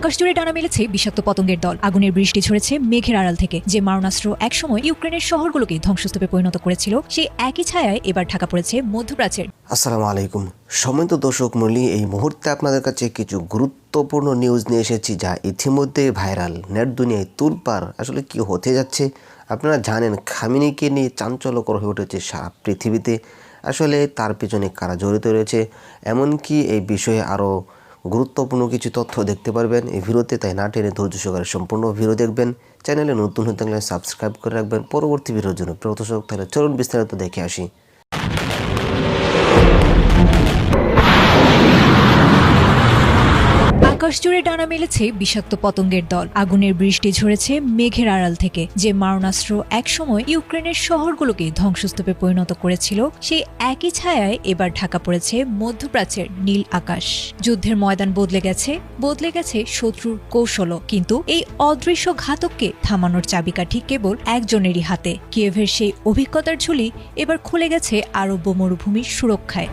আকাশ জুড়ে ডানা মেলেছে বিষাক্ত পতঙ্গের দল। আগুনের বৃষ্টি ঝরেছে মেঘের আড়াল থেকে। যে মারণাস্ত্র একসময় ইউক্রেনের শহরগুলোকে ধ্বংসস্তূপে পরিণত করেছিল, সেই একই ছায়ায় এবার ঢাকা পড়েছে মধ্যপ্রাচ্যের। আসসালামু আলাইকুম সম্মানিত দর্শক মণ্ডলী, এই মুহূর্তে আপনাদের কাছে কিছু গুরুত্বপূর্ণ নিউজ নিয়ে এসেছি, যা ইতিমধ্যে ভাইরাল, নেট দুনিয়ায় তুলপার। আসলে কি হতে যাচ্ছে আপনারা জানেন। খামেনিকে নিয়ে চাঞ্চল্যকর হয়ে উঠেছে সারা পৃথিবীতে। আসলে তার পিছনে কারা জড়িত রয়েছে, এমনকি এই বিষয়ে আরও গুরুত্বপূর্ণ কিছু তথ্য দেখতে পারবেন এই ভিডিওতে। তাই না টেনে ধৈর্য সহকারে সম্পূর্ণ ভিডিও দেখবেন। চ্যানেলে নতুন হয়ে থাকলে সাবস্ক্রাইব করে রাখবেন পরবর্তী ভিডিওর জন্য। প্রিয় দর্শক, তাহলে চলুন বিস্তারিত দেখে আসি। আকাশ জুড়ে ডানা মেলেছে বিষাক্ত পতঙ্গের দল। আগুনের বৃষ্টি ঝরেছে মেঘের আড়াল থেকে। যে মারণাস্ত্র একসময় ইউক্রেনের শহরগুলোকে ধ্বংসস্তূপে পরিণত করেছিল, সেই একই ছায়ায় এবার ঢাকা পড়েছে মধ্যপ্রাচ্যের নীল আকাশ। যুদ্ধের ময়দান বদলে গেছে শত্রুর কৌশলও। কিন্তু এই অদৃশ্য ঘাতককে থামানোর চাবিকাঠি কেবল একজনেরই হাতে। কিয়েভের সেই অভিজ্ঞতার ঝুলি এবার খুলে গেছে আরব মরুভূমির সুরক্ষায়।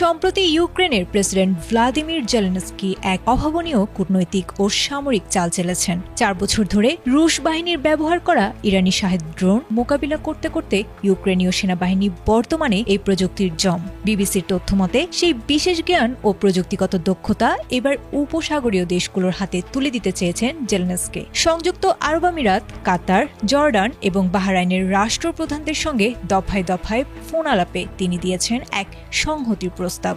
সম্প্রতি ইউক্রেনের প্রেসিডেন্ট ভ্লাদিমির জেলেনস্কি এক অভাবনীয় কূটনৈতিক ও সামরিক চাল চেলেছেন। 4 বছর ধরে রুশ বাহিনীর ব্যবহার করা ইরানি শাহেদ ড্রোন মোকাবিলা করতে করতে ইউক্রেনীয় সেনাবাহিনী বর্তমানে এই প্রযুক্তির জম। বিবিসির তথ্যমতে সেই বিশেষ জ্ঞান ও প্রযুক্তিগত দক্ষতা এবার উপসাগরীয় দেশগুলোর হাতে তুলে দিতে চেয়েছেন জেলেনস্কি। সংযুক্ত আরব আমিরাত, কাতার, জর্ডান এবং বাহরাইনের রাষ্ট্রপ্রধানদের সঙ্গে দফায় দফায় ফোন আলাপে তিনি দিয়েছেন এক সংহতির প্রস্তাব।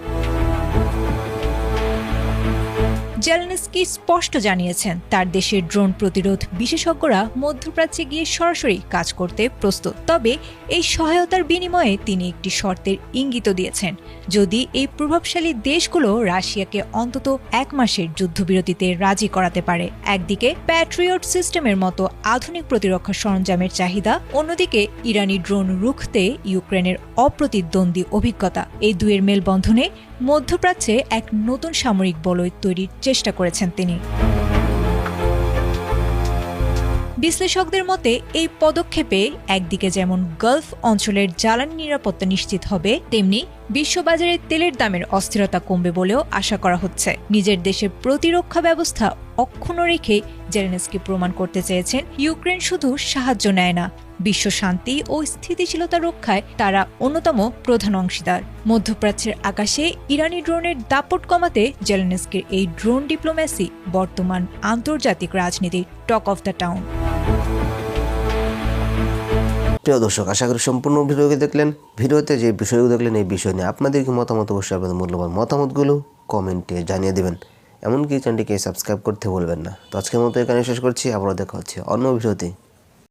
জেলেনস্কি স্পষ্ট জানিয়েছেন, তার দেশের ড্রোন প্রতিরোধ বিশেষজ্ঞরা মধ্যপ্রাচ্যে গিয়ে সরাসরি কাজ করতে প্রস্তুত। তবে এই সহায়তার বিনিময়ে তিনি একটি শর্তের ইঙ্গিত দিয়েছেন। যদি এই প্রভাবশালী দেশগুলো রাশিয়াকে অন্তত 1 মাসের যুদ্ধবিরতিতে রাজি করাতে পারে। একদিকে প্যাট্রিয়ট সিস্টেমের মতো আধুনিক প্রতিরক্ষা সরঞ্জামের চাহিদা, অন্যদিকে ইরানি ড্রোন রুখতে ইউক্রেনের অপ্রতিদ্বন্দ্বী অভিজ্ঞতা। এই দুয়ের মেলবন্ধনে মধ্যপ্রাচ্যে এক নতুন সামরিক বলয় তৈরির চেষ্টা করেছেন তিনি। বিশ্লেষকদের মতে এই পদক্ষেপে একদিকে যেমন গালফ অঞ্চলের জ্বালানি নিরাপত্তা নিশ্চিত হবে, তেমনি বিশ্ববাজারে তেলের দামের অস্থিরতা কমবে বলেও আশা করা হচ্ছে। নিজের দেশের প্রতিরক্ষা ব্যবস্থা অক্ষুণ্ণ রেখে জেলেনস্কি প্রমাণ করতে চেয়েছেন, ইউক্রেন শুধু সাহায্য নেয় না, বিশ্ব শান্তি ও স্থিতিশীলতা রক্ষায় তারা অন্যতম প্রধান অংশীদার। মধ্যপ্রাচ্যের আকাশে ইরানি ড্রোনের দাপট কমাতে জেলেনস্কির এই ড্রোন ডিপ্লোম্যাসি বর্তমান আন্তর্জাতিক রাজনীতির টক অফ দ্য টাউন। প্রিয় দর্শক, আশা করি সম্পূর্ণ ভিডিওকে দেখলেন। ভিডিওতে যে বিষয়গুলো দেখলেন, এই বিষয় নিয়ে আপনাদের কি মতামত, অবশ্যই আপনাদের মূল্যবান মতামতগুলো কমেন্টে জানিয়ে দেবেন। এমনকি চ্যানেলটিকে সাবস্ক্রাইব করতে ভুলবেন না। তো আজকের মতো এখানে শেষ করছি, আবারও দেখা হচ্ছে অন্য ভিডিওতে।